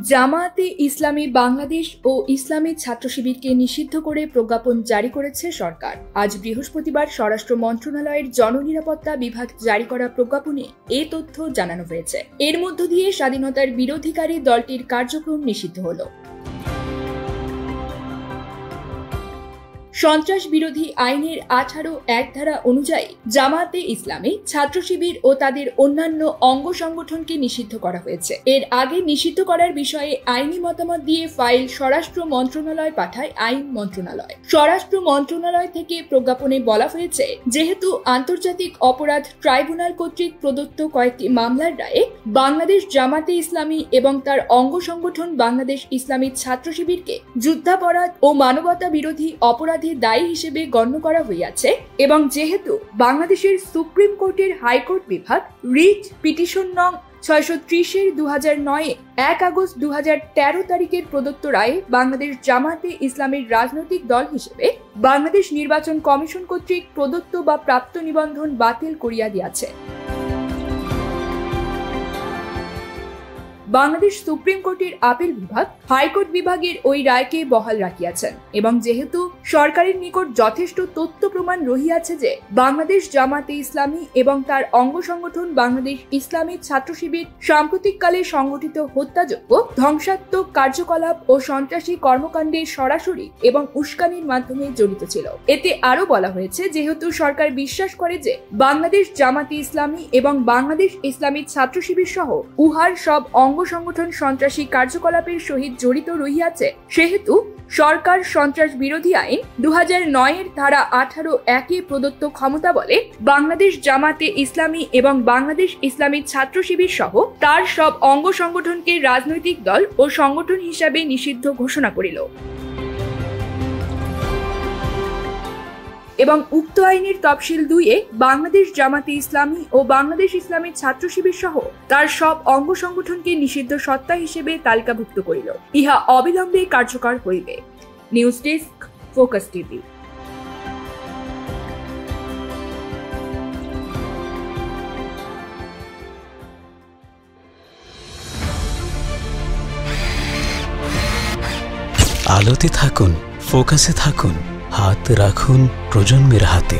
জামায়াতে ইসলামী বাংলাদেশ ও ইসলামী ছাত্র শিবিরকে নিষিদ্ধ করে প্রজ্ঞাপন জারি করেছে সরকার। আজ বৃহস্পতিবার স্বরাষ্ট্র মন্ত্রণালয়ের জননিরাপত্তা বিভাগ জারি করা প্রজ্ঞাপনে এই তথ্য জানানো হয়েছে। এর মধ্য দিয়ে স্বাধীনতার বিরোধীকারী দলটির কার্যক্রম নিষিদ্ধ হলো। সন্ত্রাস বিরোধী আইনের 18(1) ধারা অনুযায়ী জামায়াতে ইসলামী, ছাত্র শিবির ও তাদের অন্যান্য অঙ্গ সংগঠনকে নিষিদ্ধ করা হয়েছে। এর আগে নিষিদ্ধ করার বিষয়ে আইনি মতামত দিয়ে ফাইল স্বরাষ্ট্র মন্ত্রণালয় পাঠায় আইন মন্ত্রণালয়। স্বরাষ্ট্র মন্ত্রণালয় থেকে প্রজ্ঞাপনে বলা হয়েছে, যেহেতু আন্তর্জাতিক অপরাধ ট্রাইব্যুনাল কর্তৃক প্রদত্ত কয়েকটি মামলার রায়ে বাংলাদেশ জামায়াতে ইসলামী এবং তার অঙ্গ সংগঠন বাংলাদেশ ইসলামী ছাত্র শিবিরকে যুদ্ধাপরাধ ও মানবতা বিরোধী অপরাধ দায়ী হিসেবে গণ্য করা হইয়াছে এবং যেহেতু বাংলাদেশের সুপ্রিম কোর্টের হাইকোর্ট বিভাগ রিট পিটিশন নং 630/2009 1 আগস্ট 2013 তারিখের প্রদত্ত রায়ে বাংলাদেশ জামায়াতে ইসলামীর রাজনৈতিক দল হিসেবে বাংলাদেশ নির্বাচন কমিশন কর্তৃক প্রদত্ত বা প্রাপ্ত নিবন্ধন বাতিল করিয়া দিয়াছে। বাংলাদেশ সুপ্রিম কোর্টের আপিল বিভাগ হাইকোর্ট বিভাগের ওই রায়কে বহাল রাখিয়াছেন এবং যেহেতু সরকারের নিকট যথেষ্ট তথ্য প্রমাণ রহিয়াছে যে বাংলাদেশ জামায়াতে ইসলামী এবং তার অঙ্গ সংগঠন বাংলাদেশ ইসলামী ছাত্র শিবির সাম্প্রতিককালে সংগঠিত হত্যাযোগ্য, ধ্বংসাত্মক কার্যকলাপ ও সন্ত্রাসী কর্মকাণ্ডে সরাসরি এবং উস্কানির মাধ্যমে জড়িত ছিল। এতে আরো বলা হয়েছে, যেহেতু সরকার বিশ্বাস করে যে বাংলাদেশ জামায়াতে ইসলামী এবং বাংলাদেশ ইসলামী ছাত্র শিবির সহ উহার সব অঙ্গ সংগঠন সন্ত্রাসী কার্যকলাপের সহিত জড়িত রহিয়াছে, সেহেতু সরকার সন্ত্রাস বিরোধী আইন 2009 ধারা 18(1) প্রদত্ত ক্ষমতা বলে বাংলাদেশ জামায়াতে ইসলামী এবং বাংলাদেশ ইসলামী ছাত্র শিবির সহ তার সব অঙ্গ সংগঠনকে রাজনৈতিক দল ও সংগঠন হিসাবে নিষিদ্ধ ঘোষণা করিল এবং উক্ত আইনের তফসিল 2-এ বাংলাদেশ জামায়াতে ইসলামী ও বাংলাদেশ ইসলামী ছাত্র শিবির সহ তার সব অঙ্গ সংগঠনকে নিষিদ্ধ সত্তা হিসেবে তালিকাভুক্ত করিল। ইহা অবিলম্বে কার্যকর হইবে। News desk, focus TV. আলোতে থাকুন, ফোকাসে থাকুন, হাত রাখুন প্রজন্মের হাতে।